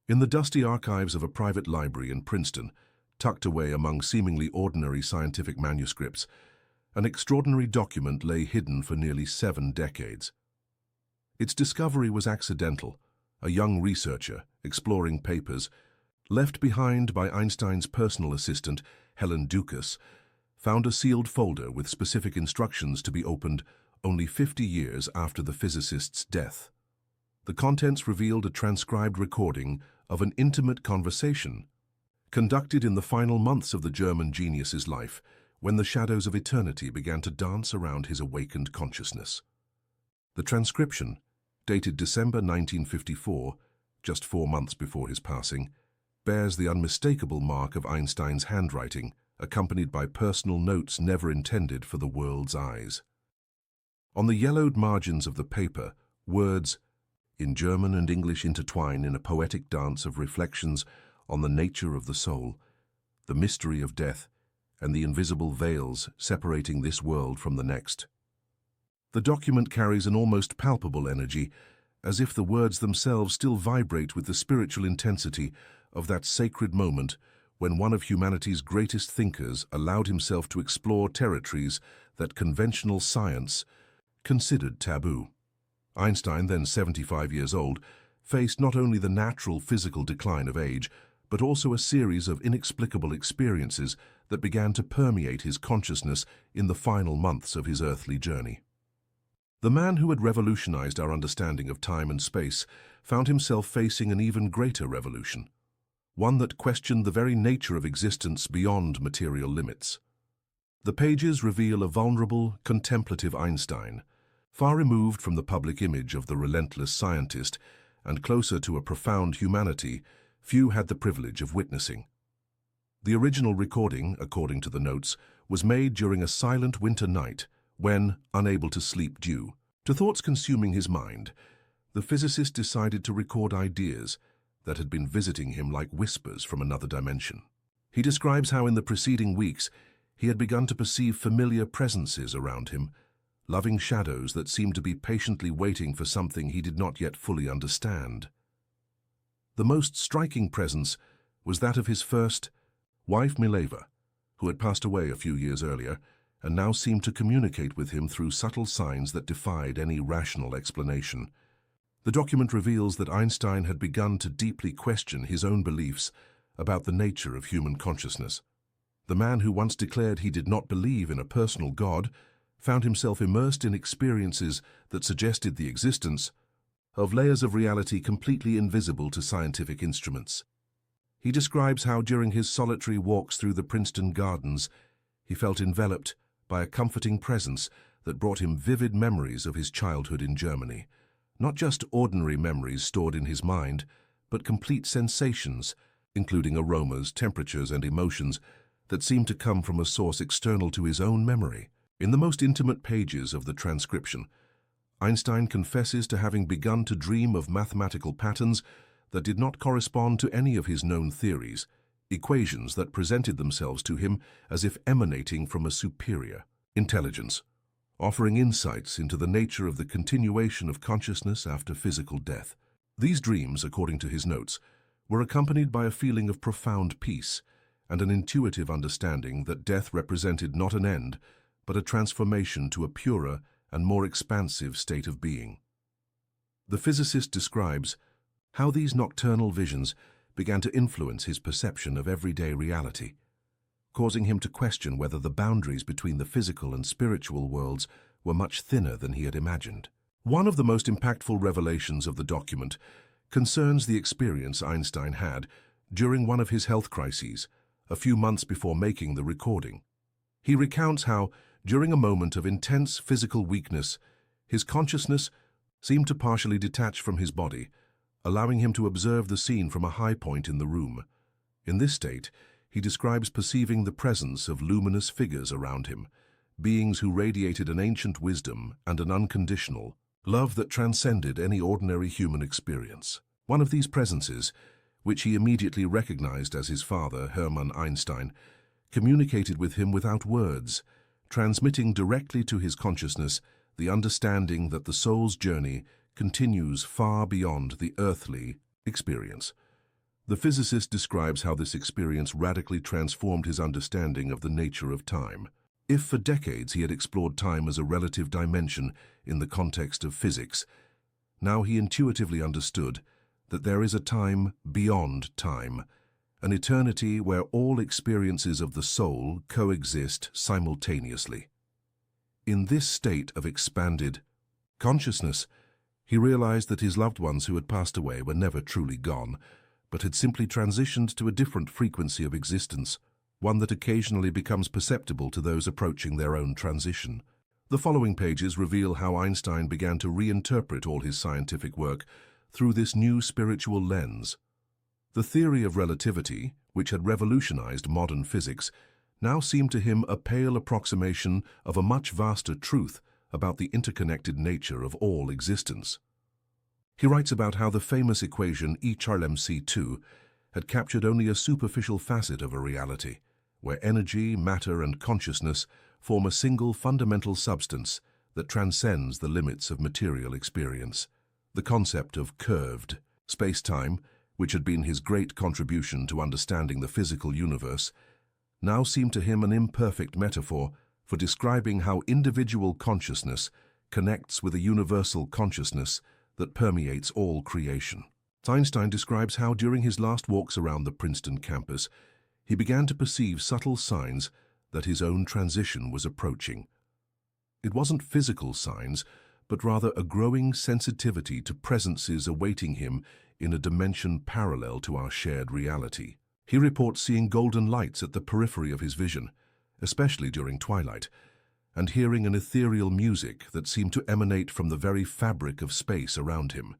In the dusty archives of a private library in Princeton, tucked away among seemingly ordinary scientific manuscripts, an extraordinary document lay hidden for nearly 7 decades. Its discovery was accidental. A young researcher, exploring papers, left behind by Einstein's personal assistant, Helen Dukas, found a sealed folder with specific instructions to be opened only 50 years after the physicist's death. The contents revealed a transcribed recording of an intimate conversation conducted in the final months of the German genius's life, when the shadows of eternity began to dance around his awakened consciousness. The transcription, dated December 1954, just 4 months before his passing, bears the unmistakable mark of Einstein's handwriting, accompanied by personal notes never intended for the world's eyes. On the yellowed margins of the paper, words, in German and English, intertwine in a poetic dance of reflections on the nature of the soul, the mystery of death, and the invisible veils separating this world from the next. The document carries an almost palpable energy, as if the words themselves still vibrate with the spiritual intensity of that sacred moment when one of humanity's greatest thinkers allowed himself to explore territories that conventional science considered taboo. Einstein, then 75 years old, faced not only the natural physical decline of age, but also a series of inexplicable experiences that began to permeate his consciousness in the final months of his earthly journey. The man who had revolutionized our understanding of time and space found himself facing an even greater revolution, one that questioned the very nature of existence beyond material limits. The pages reveal a vulnerable, contemplative Einstein, far removed from the public image of the relentless scientist and closer to a profound humanity few had the privilege of witnessing. The original recording, according to the notes, was made during a silent winter night when, unable to sleep due to thoughts consuming his mind, the physicist decided to record ideas that had been visiting him like whispers from another dimension. He describes how in the preceding weeks he had begun to perceive familiar presences around him, loving shadows that seemed to be patiently waiting for something he did not yet fully understand. The most striking presence was that of his first wife, Mileva, who had passed away a few years earlier and now seemed to communicate with him through subtle signs that defied any rational explanation. The document reveals that Einstein had begun to deeply question his own beliefs about the nature of human consciousness. The man who once declared he did not believe in a personal God found himself immersed in experiences that suggested the existence of layers of reality completely invisible to scientific instruments. He describes how during his solitary walks through the Princeton gardens, he felt enveloped by a comforting presence that brought him vivid memories of his childhood in Germany. Not just ordinary memories stored in his mind, but complete sensations, including aromas, temperatures, and emotions that seemed to come from a source external to his own memory. In the most intimate pages of the transcription, Einstein confesses to having begun to dream of mathematical patterns that did not correspond to any of his known theories, equations that presented themselves to him as if emanating from a superior intelligence, offering insights into the nature of the continuation of consciousness after physical death. These dreams, according to his notes, were accompanied by a feeling of profound peace and an intuitive understanding that death represented not an end, but a transformation to a purer and more expansive state of being. The physicist describes how these nocturnal visions began to influence his perception of everyday reality, causing him to question whether the boundaries between the physical and spiritual worlds were much thinner than he had imagined. One of the most impactful revelations of the document concerns the experience Einstein had during one of his health crises, a few months before making the recording. He recounts how, during a moment of intense physical weakness, his consciousness seemed to partially detach from his body, allowing him to observe the scene from a high point in the room. In this state, he describes perceiving the presence of luminous figures around him, beings who radiated an ancient wisdom and an unconditional love that transcended any ordinary human experience. One of these presences, which he immediately recognized as his father, Hermann Einstein, communicated with him without words, transmitting directly to his consciousness the understanding that the soul's journey continues far beyond the earthly experience. The physicist describes how this experience radically transformed his understanding of the nature of time. If for decades he had explored time as a relative dimension in the context of physics, now he intuitively understood that there is a time beyond time, an eternity where all experiences of the soul coexist simultaneously. In this state of expanded consciousness, he realized that his loved ones who had passed away were never truly gone, but had simply transitioned to a different frequency of existence, one that occasionally becomes perceptible to those approaching their own transition. The following pages reveal how Einstein began to reinterpret all his scientific work through this new spiritual lens. The theory of relativity, which had revolutionized modern physics, now seemed to him a pale approximation of a much vaster truth about the interconnected nature of all existence. He writes about how the famous equation E=mc2 had captured only a superficial facet of a reality, where energy, matter, and consciousness form a single fundamental substance that transcends the limits of material experience. The concept of curved space-time, which had been his great contribution to understanding the physical universe, now seemed to him an imperfect metaphor for describing how individual consciousness connects with a universal consciousness that permeates all creation. Einstein describes how during his last walks around the Princeton campus, he began to perceive subtle signs that his own transition was approaching. It wasn't physical signs, but rather a growing sensitivity to presences awaiting him in a dimension parallel to our shared reality. He reports seeing golden lights at the periphery of his vision, especially during twilight, and hearing an ethereal music that seemed to emanate from the very fabric of space around him.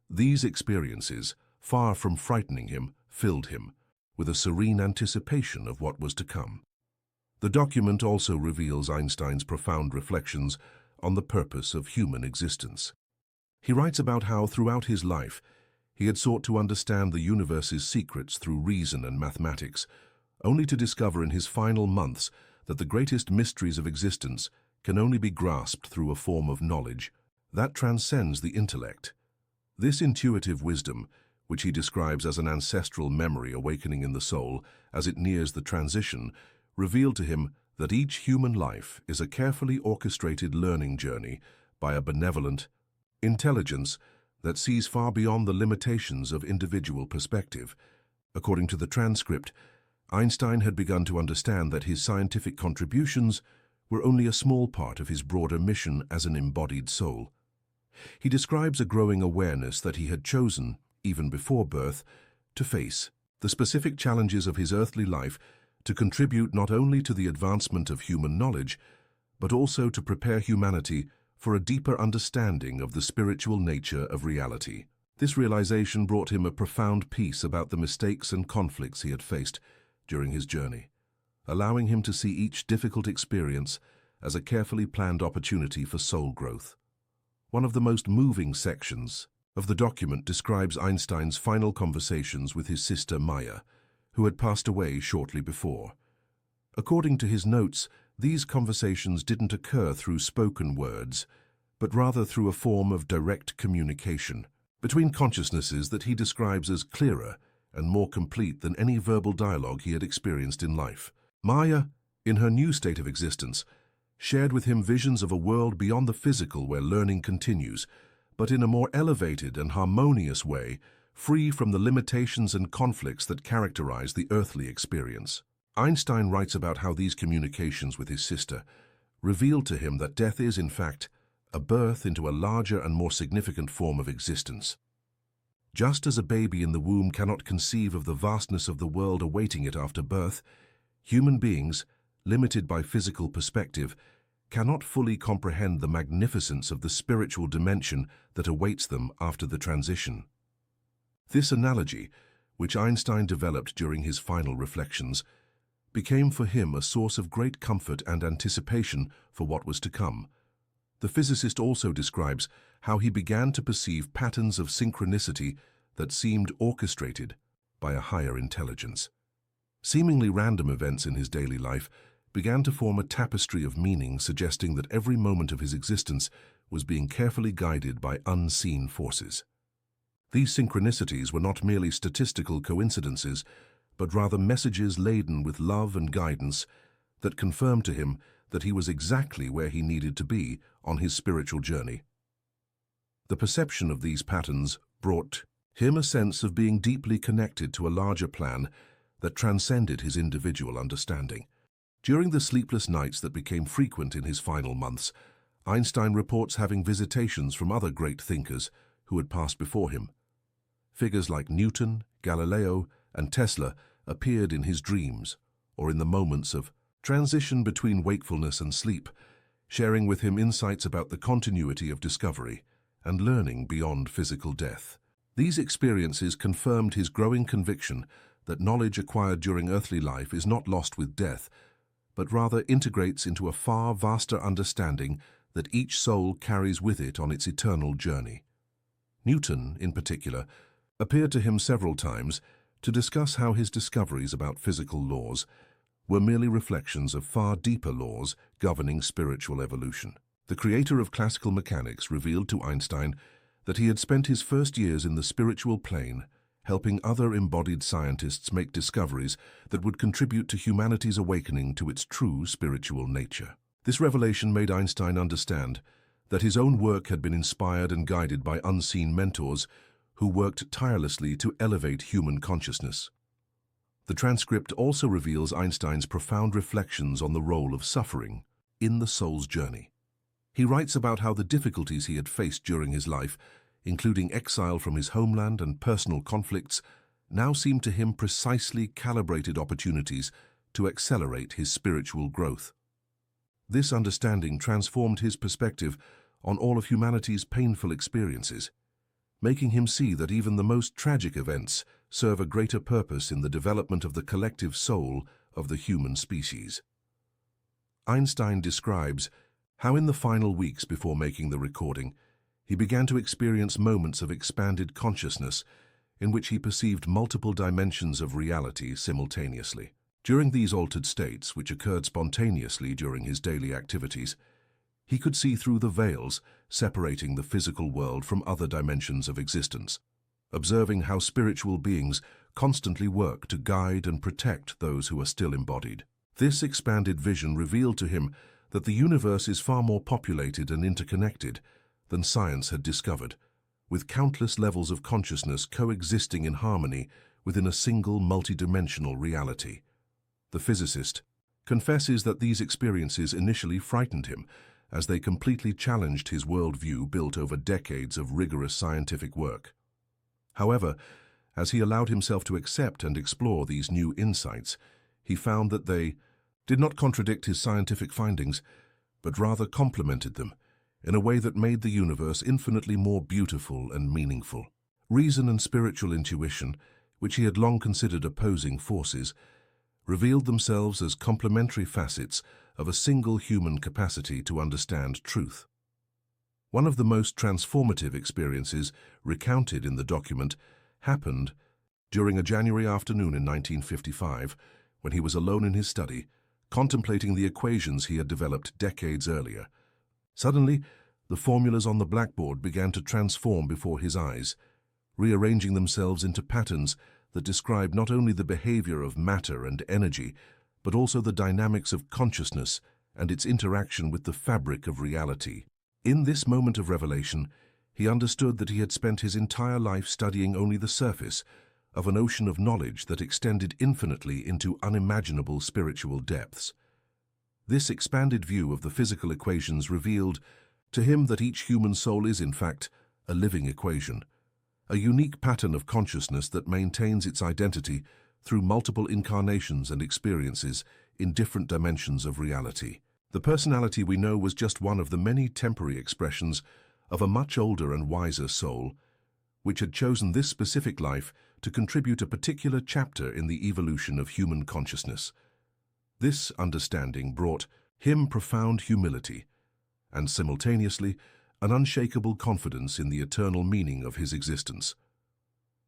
These experiences, far from frightening him, filled him with a serene anticipation of what was to come. The document also reveals Einstein's profound reflections on the purpose of human existence. He writes about how, throughout his life, he had sought to understand the universe's secrets through reason and mathematics, only to discover in his final months that the greatest mysteries of existence can only be grasped through a form of knowledge that transcends the intellect. This intuitive wisdom, which he describes as an ancestral memory awakening in the soul as it nears the transition, revealed to him that each human life is a carefully orchestrated learning journey by a benevolent intelligence that sees far beyond the limitations of individual perspective. According to the transcript, Einstein had begun to understand that his scientific contributions were only a small part of his broader mission as an embodied soul. He describes a growing awareness that he had chosen, even before birth, to face the specific challenges of his earthly life to contribute not only to the advancement of human knowledge, but also to prepare humanity for a deeper understanding of the spiritual nature of reality. This realization brought him a profound peace about the mistakes and conflicts he had faced during his journey, allowing him to see each difficult experience as a carefully planned opportunity for soul growth. One of the most moving sections of the document describes Einstein's final conversations with his sister Maya, who had passed away shortly before. According to his notes, these conversations didn't occur through spoken words, but rather through a form of direct communication between consciousnesses that he describes as clearer and more complete than any verbal dialogue he had experienced in life. Maya, in her new state of existence, shared with him visions of a world beyond the physical where learning continues, but in a more elevated and harmonious way, free from the limitations and conflicts that characterize the earthly experience. Einstein writes about how these communications with his sister revealed to him that death is, in fact, a birth into a larger and more significant form of existence. Just as a baby in the womb cannot conceive of the vastness of the world awaiting it after birth, human beings, limited by physical perspective, cannot fully comprehend the magnificence of the spiritual dimension that awaits them after the transition. This analogy, which Einstein developed during his final reflections, became for him a source of great comfort and anticipation for what was to come. The physicist also describes how he began to perceive patterns of synchronicity that seemed orchestrated by a higher intelligence. Seemingly random events in his daily life began to form a tapestry of meaning, suggesting that every moment of his existence was being carefully guided by unseen forces. These synchronicities were not merely statistical coincidences, but rather messages laden with love and guidance that confirmed to him that he was exactly where he needed to be on his spiritual journey. The perception of these patterns brought him a sense of being deeply connected to a larger plan that transcended his individual understanding. During the sleepless nights that became frequent in his final months, Einstein reports having visitations from other great thinkers who had passed before him. Figures like Newton, Galileo, and Tesla appeared in his dreams or in the moments of transition between wakefulness and sleep, sharing with him insights about the continuity of discovery and learning beyond physical death. These experiences confirmed his growing conviction that knowledge acquired during earthly life is not lost with death, but rather integrates into a far vaster understanding that each soul carries with it on its eternal journey. Newton, in particular, appeared to him several times to discuss how his discoveries about physical laws were merely reflections of far deeper laws governing spiritual evolution. The creator of classical mechanics revealed to Einstein that he had spent his first years in the spiritual plane helping other embodied scientists make discoveries that would contribute to humanity's awakening to its true spiritual nature. This revelation made Einstein understand that his own work had been inspired and guided by unseen mentors who worked tirelessly to elevate human consciousness. The transcript also reveals Einstein's profound reflections on the role of suffering in the soul's journey. He writes about how the difficulties he had faced during his life, including exile from his homeland and personal conflicts, now seemed to him precisely calibrated opportunities to accelerate his spiritual growth. This understanding transformed his perspective on all of humanity's painful experiences, making him see that even the most tragic events serve a greater purpose in the development of the collective soul of the human species. Einstein describes how in the final weeks before making the recording, he began to experience moments of expanded consciousness in which he perceived multiple dimensions of reality simultaneously. During these altered states, which occurred spontaneously during his daily activities, he could see through the veils separating the physical world from other dimensions of existence, observing how spiritual beings constantly work to guide and protect those who are still embodied. This expanded vision revealed to him that the universe is far more populated and interconnected than science had discovered, with countless levels of consciousness coexisting in harmony within a single multidimensional reality. The physicist confesses that these experiences initially frightened him, as they completely challenged his worldview built over decades of rigorous scientific work. However, as he allowed himself to accept and explore these new insights, he found that they did not contradict his scientific findings, but rather complemented them in a way that made the universe infinitely more beautiful and meaningful. Reason and spiritual intuition, which he had long considered opposing forces, revealed themselves as complementary facets of a single human capacity to understand truth. One of the most transformative experiences recounted in the document happened during a January afternoon in 1955, when he was alone in his study, contemplating the equations he had developed decades earlier. Suddenly, the formulas on the blackboard began to transform before his eyes, rearranging themselves into patterns that described not only the behavior of matter and energy, but also the dynamics of consciousness and its interaction with the fabric of reality. In this moment of revelation, he understood that he had spent his entire life studying only the surface of an ocean of knowledge that extended infinitely into unimaginable spiritual depths. This expanded view of the physical equations revealed to him that each human soul is, in fact, a living equation, a unique pattern of consciousness that maintains its identity through multiple incarnations and experiences in different dimensions of reality. The personality we know was just one of the many temporary expressions of a much older and wiser soul, which had chosen this specific life to contribute a particular chapter in the evolution of human consciousness. This understanding brought him profound humility and simultaneously an unshakable confidence in the eternal meaning of his existence.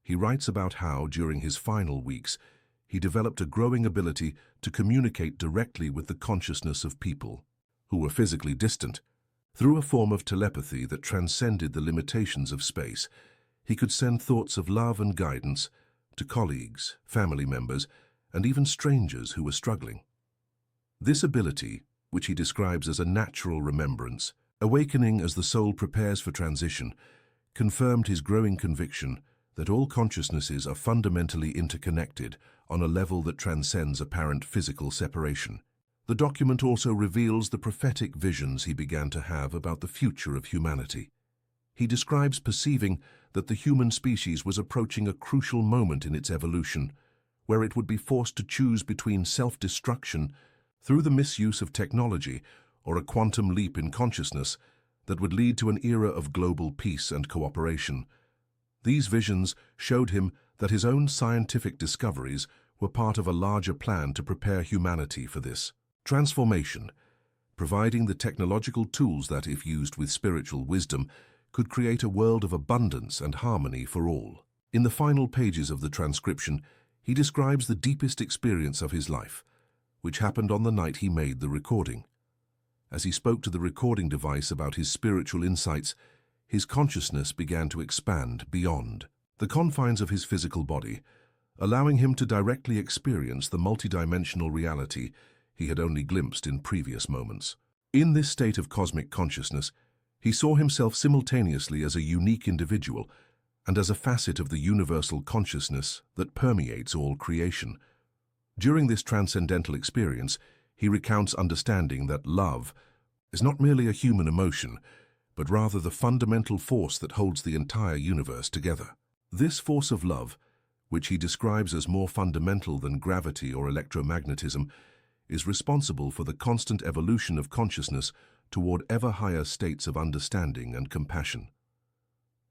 He writes about how, during his final weeks, he developed a growing ability to communicate directly with the consciousness of people who were physically distant. Through a form of telepathy that transcended the limitations of space, He could send thoughts of love and guidance to colleagues, family members, and even strangers who were struggling. This ability, which he describes as a natural remembrance, awakening as the soul prepares for transition, confirmed his growing conviction that all consciousnesses are fundamentally interconnected on a level that transcends apparent physical separation. The document also reveals the prophetic visions he began to have about the future of humanity. He describes perceiving that the human species was approaching a crucial moment in its evolution, where it would be forced to choose between self-destruction through the misuse of technology or a quantum leap in consciousness that would lead to an era of global peace and cooperation. These visions showed him that his own scientific discoveries were part of a larger plan to prepare humanity for this transformation, providing the technological tools that, if used with spiritual wisdom, could create a world of abundance and harmony for all. In the final pages of the transcription, he describes the deepest experience of his life, which happened on the night he made the recording. As he spoke to the recording device about his spiritual insights, his consciousness began to expand beyond the confines of his physical body, allowing him to directly experience the multidimensional reality he had only glimpsed in previous moments. In this state of cosmic consciousness, he saw himself simultaneously as a unique individual and as a facet of the universal consciousness that permeates all creation. During this transcendental experience, he recounts understanding that love is not merely a human emotion, but rather the fundamental force that holds the entire universe together. This force of love, which he describes as more fundamental than gravity or electromagnetism, is responsible for the constant evolution of consciousness toward ever higher states of understanding and compassion.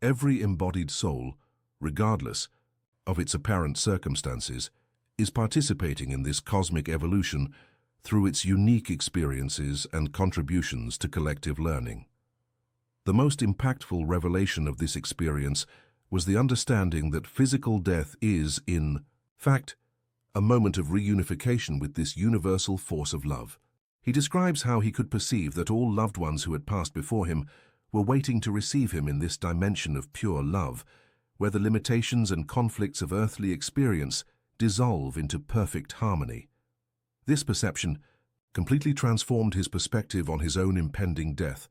Every embodied soul, regardless of its apparent circumstances, is participating in this cosmic evolution through its unique experiences and contributions to collective learning. The most impactful revelation of this experience was the understanding that physical death is, in fact, a moment of reunification with this universal force of love. He describes how he could perceive that all loved ones who had passed before him were waiting to receive him in this dimension of pure love, where the limitations and conflicts of earthly experience dissolve into perfect harmony. This perception completely transformed his perspective on his own impending death,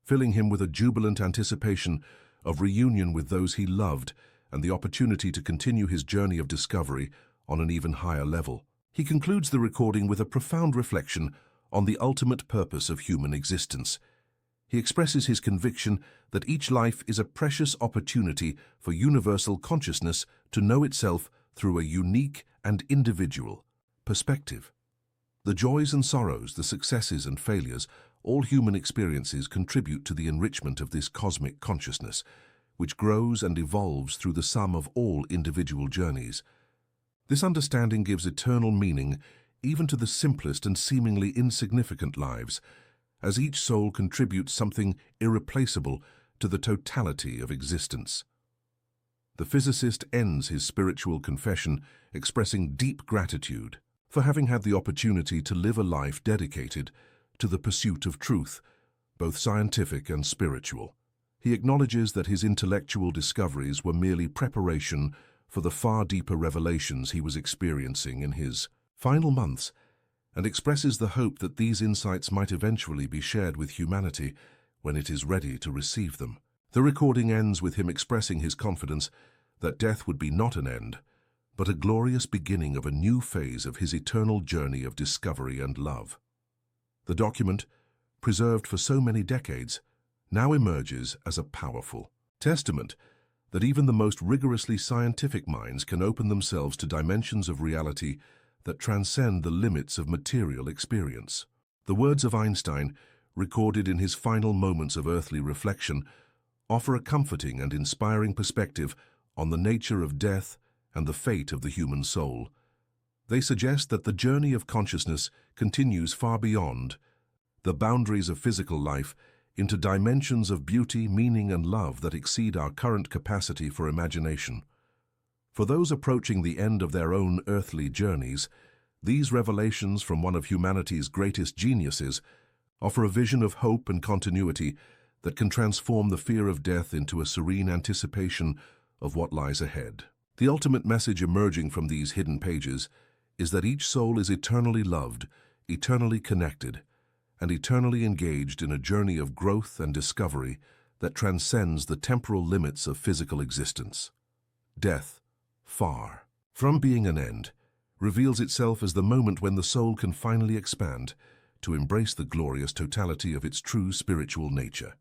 filling him with a jubilant anticipation of reunion with those he loved and the opportunity to continue his journey of discovery on an even higher level. He concludes the recording with a profound reflection on the ultimate purpose of human existence. He expresses his conviction that each life is a precious opportunity for universal consciousness to know itself through a unique and individual perspective. The joys and sorrows, the successes and failures, all human experiences contribute to the enrichment of this cosmic consciousness, which grows and evolves through the sum of all individual journeys. This understanding gives eternal meaning even to the simplest and seemingly insignificant lives, as each soul contributes something irreplaceable to the totality of existence. The physicist ends his spiritual confession expressing deep gratitude for having had the opportunity to live a life dedicated to the pursuit of truth, both scientific and spiritual. He acknowledges that his intellectual discoveries were merely preparation for the far deeper revelations he was experiencing in his final months, and expresses the hope that these insights might eventually be shared with humanity when it is ready to receive them. The recording ends with him expressing his confidence that death would be not an end, but a glorious beginning of a new phase of his eternal journey of discovery and love. The document, preserved for so many decades, now emerges as a powerful testament that even the most rigorously scientific minds can open themselves to dimensions of reality that transcend the limits of material experience. The words of Einstein, recorded in his final moments of earthly reflection, offer a comforting and inspiring perspective on the nature of death and the fate of the human soul. They suggest that the journey of consciousness continues far beyond the boundaries of physical life into dimensions of beauty, meaning, and love that exceed our current capacity for imagination. For those approaching the end of their own earthly journeys, these revelations from one of humanity's greatest geniuses offer a vision of hope and continuity that can transform the fear of death into a serene anticipation of what lies ahead. The ultimate message emerging from these hidden pages is that each soul is eternally loved, eternally connected, and eternally engaged in a journey of growth and discovery that transcends the temporal limits of physical existence. Death, far from being an end, reveals itself as the moment when the soul can finally expand to embrace the glorious totality of its true spiritual nature.